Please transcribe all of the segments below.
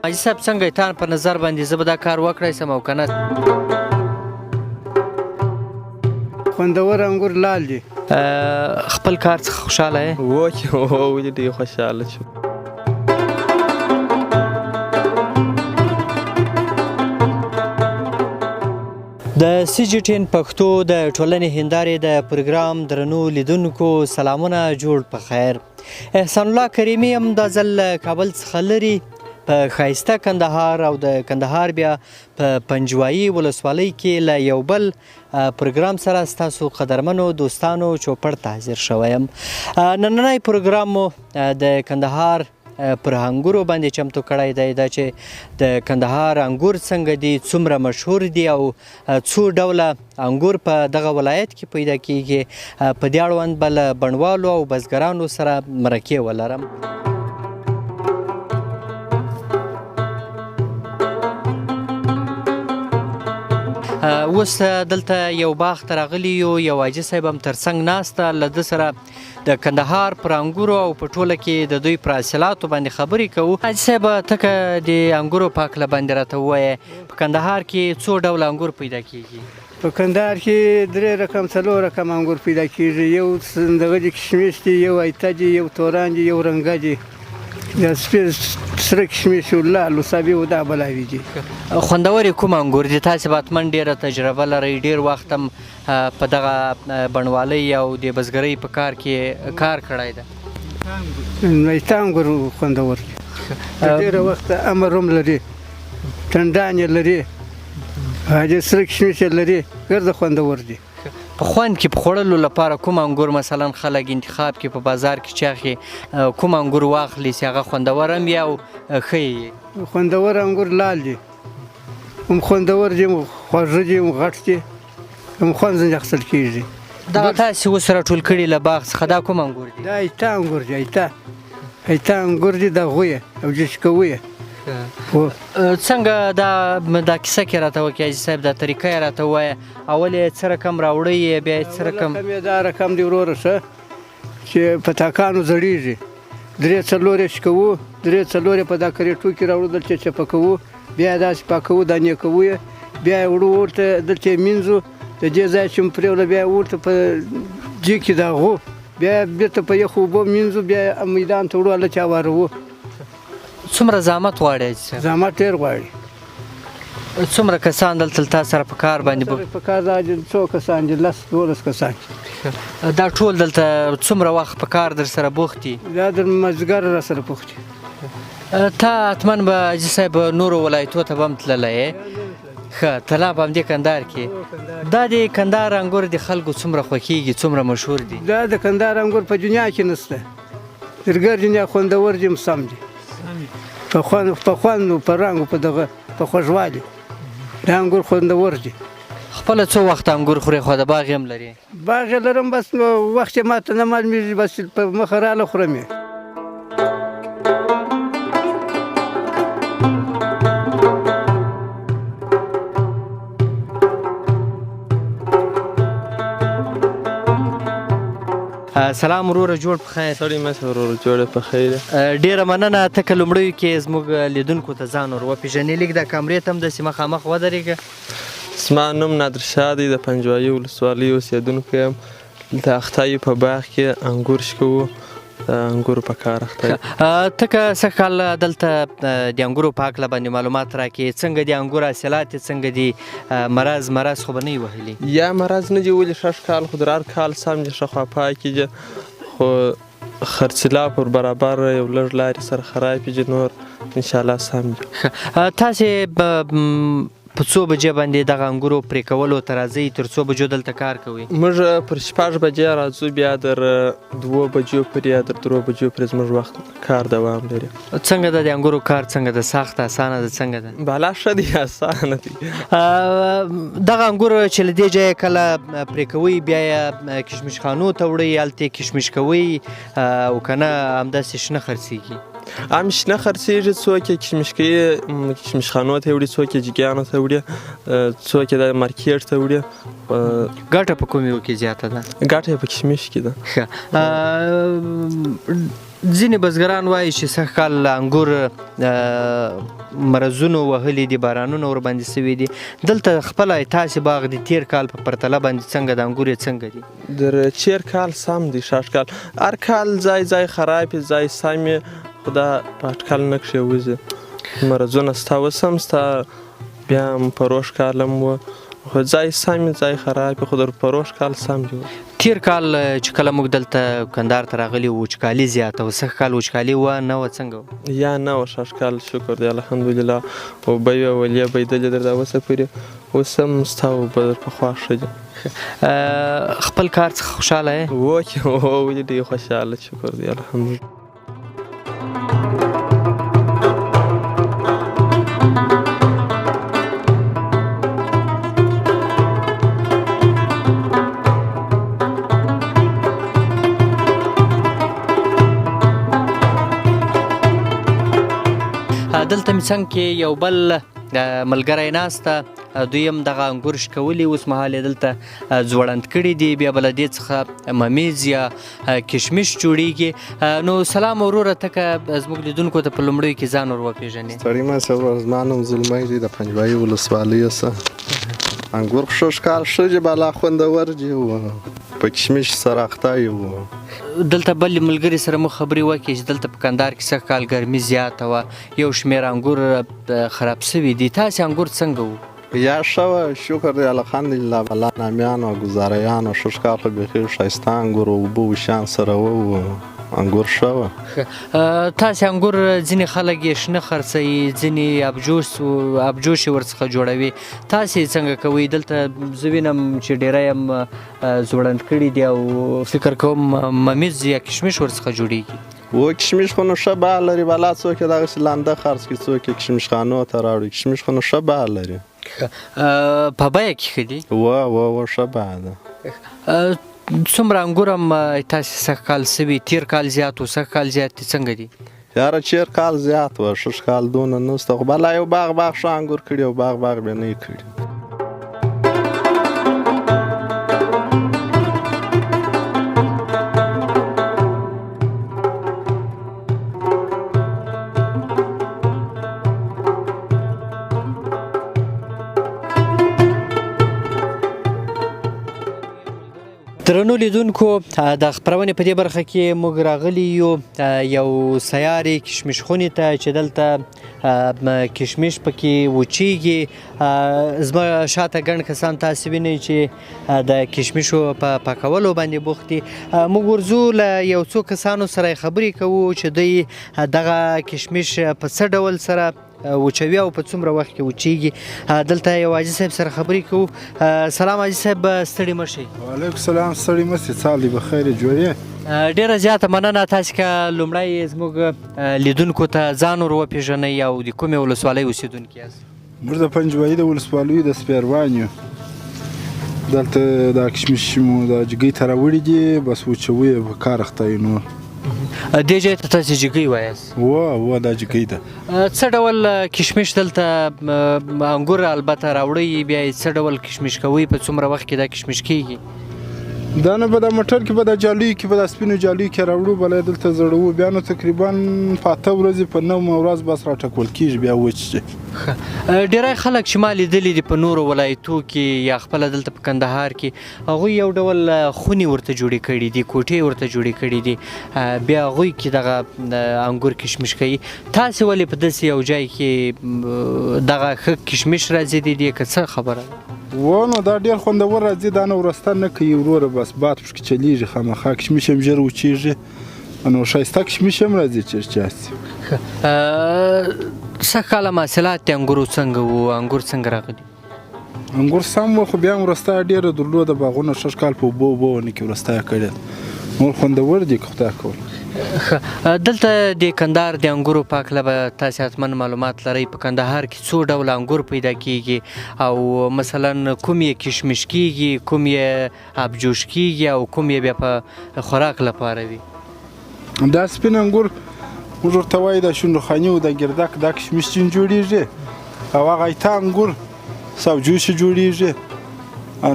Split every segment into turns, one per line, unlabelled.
حاجي صاحب څنګه تا په نظر باندې زه به دا کار وکړی سم او که نه؟
خوندور انګور لال دي.
خپل کار څخه خوشحاله یې؟
ولې ډېر خوشحاله شوم.
د سی جی ټین پښتو د ټولنې هندارې د پروګرام درنو لیدونکو سلامونه جوړ په خیر. احسان الله کریمي هم دا ځل کابل څخه لرې په ښایسته کندهار او د کندهار بیا په پنجوایي ولسوالۍ کې له یو بل پروګرام سره ستاسو قدرمنو دوستانو چوپړ ته حاضر شوی یم. نننی پروګرام مو د کندهار پر انګورو باندې چمتو کړی دی، دا چې د کندهار انګور څنګه دي، څومره مشهور دي او څو ډوله انګور په دغه ولایت کې پیدا کیږي، په دې اړوند به له بڼوالو او بزګرانو سره مرکې ولرم. اوس دلته یو باغ ته راغلي یو حاجي صاحب هم ترڅنګ ناسته، له ده سره د کندهار پر انګورو او په ټوله کې د دوی پر حاصلاتو باندې خبرې کوو. حاجي صاحب ته که د انګورو په هکله باندې راته ووایې، په کندهار کې څو ډوله انګور پیدا کیږي؟
په کندهار کې 3 رقم 4 رقم انګور پیدا کیږي. یو دغه دي کشمیش دي، یو ایته دي، یو توران دي، یو رنګه دي، دا سره کشمیش او لال او صابي او دا بلاوي دي.
خوندورې کوم انګور دي؟ تاسې به حتما ډېره تجربه لرئ، ډېر وخت هم په دغه بڼوالۍ او د بزګرۍ په کار کې کار کړی ده.
ایته انګور خوندور دي، ډېره وخت عمر هم لري، ټنډان یې لري، سره کشمیش یې لري، ګرده خوندور دي.
په خوند کې په خوړلو لپاره کوم انګور مثلا خلک انتخاب کې په بازار کې چاخي کوم انګور واخلي چې هغه خوندور هم وي او ښه یي؟
خوندور انګور لال دي، هم خوندور دي، هم خواږه دي، هم غټ دي، هم خوند ځینې اخیستل کېږي.
دغه تاسې اوس راټول کړي له باغ څخه دا کوم انګور دي؟
دا ایته انګور دي، ایته انګور دي، دا غویه او جشکویه.
څنګه دا کیسه کې راته وکړي حاجي صاحب، دا طریقه یې راته ووایه، اول یې څه رقم راوړئ، بیا یې څه رقم؟
دا رقم دی وروره ښه چې په تاکانو زړېږي، 3-4 یې شکوو، 3-4 یې په دا کریټو کې راوړو، دلته یې چپه کوو، بیا یې داسې پاکوو، دانې کوو یې، بیا یې وړو ورته دلته یې مینځو، د دې ځای چې مو پرېوله بیا یې ورته په جګ کې داغو، بیا یې بېرته په یخو اوبو مینځو، بیا یې میدان ته وړو، هلته هواروو.
څومره زحمت غواړي حاجي صاحب؟
زحمت ډېر غواړي.
څومره کسان دلته تا سره په کار باندې
په کار دا څو کسان دي؟ 10-12 کسان.
دا ټول دلته څومره وخت په کار در سره بوخت دي؟
دا د مازدیګر را سره بوخت دي.
تا حتما به حاجي صاحب نورو ولایتو ته به هم تللی یې؟ ښه، تلا به همدې کندهار کې. دا د کندهار انګور د خلکو څومره خوښېږي، څومره مشهور دي؟
دا د کندهار انګور په دنیا کې نشته، درګر دنیا خوندور دي، سم دي په خوند او په رنګ او په دغه په خوږوالي. دا انګور خوندور دي.
خپله څو وخت انګور خورې، خو د باغ هم لري؟
باغ یې لرم، بس وخت یې ماته نه معلومېږي، بس په مخه راله خورم یې.
سلام وروره، جوړ په خیر؟
سړی مه شه وروره، جوړ په خیر.
ډېره مننه. ته که لومړیو کې زموږ لیدونکو ته ځان ور وپېژنې، لږ دا کامرې ته هم داسې مخامخ ودرېږه.
زما نوم نادرشاه دی، د پنجوایي ولسوالۍ اوسېدونکی یم. دلته اخته یو په باغ کې انګور شکوو، د انګورو په کار اخته یو.
ته که سږ کال دلته د انګورو په هکله باندې معلومات راکړې، څنګه دي انګور حاصلات یې څنګه دي؟ مرض خو به نه یې وهلي؟
یا مرض نه دي ولې، ښه کال خو در هر کال سم دي، ښه خوا پاکې دي، خو خرڅلاو پر برابر یو لږ لارې سره خرابې دي، نور انشاءالله سم دي.
تاسې په څو بجې باندې دغه انګورو پرې کولو ته راځئ، تر څو بجو دلته کار کوئ؟
موږ پر 6 بجې راځو، بیا در 2 بجو پورې یا در 3 بجو پورې زموږ وخت کار دوام لري.
څنګه ده د انګورو کار؟ څنګه ده؟ سخته اسانه ده؟ څنګه ده؟
بالا ښه دی، اسانه دی.
دغه انګور چې له دې ځایه کله پرې کوئ، بیا یې کشمش خانو ته وړئ، هلته یې کشمش کوئ او که نه همداسې شنه خرڅېږي؟
هم شنه خرڅېږي، څوک یې کشمش کوي، کشمش خانو ته یې وړي، څوک یې جګیانو ته وړي، څوک یې د مارکیټ ته وړي.
ګټه په کوم یو کې زیاته ده؟
ګټه یې په کشمش کې ده.
ښه، ځینې بزګران وایي چې سږ کال انګور مرضونو وهلي دي، بارانونه ورباندې سوي دي. دلته خپله تاسې باغ د تیر کال په پرتله باندې څنګه د انګور یې څنګه دي؟
در چیر کال سم دی، شاش کال هر کال ځای ځای خرابې ځای سمې، خو دا په اټکل نه کښې وځي. مرضونه ستا اوس هم ستا، بیا هم پروش کال هم وه، خو ځای سمې ځای خرابې، خو در پروش کال سم دی.
تیر کال چې کله موږ دلته کندهار ته راغلي وو وچکالي زیاته وه، سږ کال وچکالي وه نه وه څنګه وه؟
یا نه وه، شاش کال شکر دی الحمدلله. اوبه یې اولې بهیدلې در دا اوسه پورې، اوس هم ستا اوبه در پخوا ښه دي.
خپل کار څخه خوشحاله یې؟
ولې ډېر خوشحاله، شکر دی الحمدلله.
دلته مې څنګ کې یو بل ملګری ناسته، دوی هم دغه انګور شکولي، اوس مهال یې دلته ځوړند کړي دي، بیا به له دې څخه ممیز یا کشمش جوړیږي. نو سلام وروره، ته که زموږ لیدونکو ته په لومړیو کې ځان ور وپېژنې.
ستړي مه شې ورور، زما نوم زلمی دی، د پنجوایي ولسوالۍ څخه. انګور ښه ښکار ښه دي، بالا خوندور دي، په کشمش سره اخته یو.
دلته بل ملګري سره مو خبرې وکړې چې دلته په کندهار کې سږ کال ګرمي زیاته وه، یو شمېر انګور خراب سوي دي. تاسې انګور څنګه وو؟
یا ښه وه، شکر دی الحمدلله. بالا نامیانو او ګزاریانو ښه ښکار خو بیخي ښایسته انګور او اوبه وشیان سره وو، انګور ښه وه.
تاسې انګور ځینې خلک یې شنه خرڅوي، ځینې ابجوش یې ورڅخه جوړوي، تاسې څنګه کوئ؟ دلته زه وینم چې ډېری هم ځوړند کړي دي او فکر کوم ممیز یا کشمش ورڅخه جوړیږي.
و کشمش خو نو ښه بها لري، بالا څوک یې دغسې لانده خرڅ کړي، څوک یې کشمش خانو ته راوړي. کشمش خو نو ښه بها لري،
په بیه کې ښه دي؟
ښه بها ده.
څومره انګور هم تاسې سږ کال سوي؟ تیر کال زیات و، سږ کال زیات دي، څنګه دي؟
یاره چیر کال زیات وه، ښه کال دونه نسته، خو بالا یو باغ ښه انګور کړي او باغ بیا نه یې کړي.
درنو لیدونکو، د خپرونې په دې برخه کې موږ راغلي یو سیارې کشمش خونې ته چې دلته کشمش پکې وچیږي. زما شاته ګڼ کسان تاسې وینئ چې د کشمشو په پاکولو باندې بوخت دي. موږ ورځو له یو څو کسانو سره خبرې کوو چې دوی دغه کشمش په څه ډول سره وچوي او په څومره وخت کې وچیږي. دلته یو حاجي صاحب سره خبرې کوو. سلام حاجي صاحب، ستړي مه شئ.
وعلیکم سلام، ستړي مه شئ، څه حال دی؟ بخیر یې؟ جوړ یې؟
ډېره زیاته مننه. تاسې که لومړی زموږ لیدونکو ته ځان ور وپېژنئ او د کومې ولسوالۍ اوسېدونکي یاست؟
موږ د پنجوایي د ولسوالیو د سپیروان یو. دلته دا کشمش مو دا جګۍ ته راوړي دي، بس وچوو یې، په کار اخته یو. نور
دې ځای ته تاسې جګۍ وایاست؟
دا جګۍ ده.
څه ډول کشمش دلته انګور البته راوړئ، بیا یې څه ډول کشمش کوئ؟ په څومره وخت کې دا کشمش کیږي؟
دا نه به دا موټر کې به دا جالیو کې به دا سپینو جالیو کې راوړو، بله دلته زړوو، بیا نو تقریبا په 8 ورځې په 9 ورځ بس راټکول کېږي، بیا وچ شي.
ډېری خلک چې ما لیدلي دي په نورو ولایتو کې یا خپله دلته په کندهار کې، هغوی یو ډول خونې ورته جوړې کړي دي، کوټې ورته جوړې کړي دي، بیا هغوی کې دغه انګور کشمش کوي. تاسې ولې په داسې یو ځای کې دغه ښه کشمش راځي دي که څه خبره ده؟
نو دا ډېر خوندور راځي، دا نه ورسته نه کوي وروره، بس باد پکې چلیږي خامخا. کشمش هم ژر وچیږي، نو ښایسته کشمش هم راځي چې هسې.
سږ کاله محصولات د انګورو څنګه وو؟ انګور څنګه راغلي؟
انګور سم وو، خو بیا هم ورسته ډېره درلوده. باغونه ښه کال په اوبو ونه کې ورسته کړې، نور خوندور دي که خدای کول.
دلته د کندهار د انګورو په هکله به تاسې حتما معلومات لرئ. په کندهار کې څو ډوله انګور پیدا کیږي او مثلا کوم یې کشمش کیږي، کوم یې ابجوش کیږي او کوم یې بیا په خوراک لپاره وي؟
دا سپین انګور موږ ورته وایو دا شونډخاني او دا ګردک، دا کشمش چین جوړیږي، او هغه ایته انګور سبجوش جوړیږي.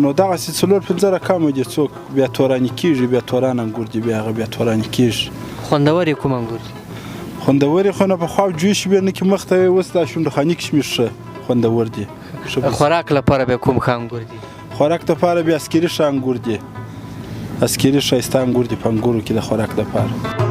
نو دغسې 4-5 رقمه دي، څوک بیا توراني کېږي، بیا توران انګور دي، بیا هغه بیا توراني کېږي.
خوندور یې کوم انګور دي؟
خوندور یې خو نه پخوا جوش وي نه کې مخ ته یې اوس دا شونډخاني کشمش ښه خوندور دي.
خوراک لپاره بیا کوم ښه انګور دي؟
خوراک لپاره بیا عسکري ښه انګور دي. عسکري ښایسته انګور دي په انګورو کې د خوراک لپاره.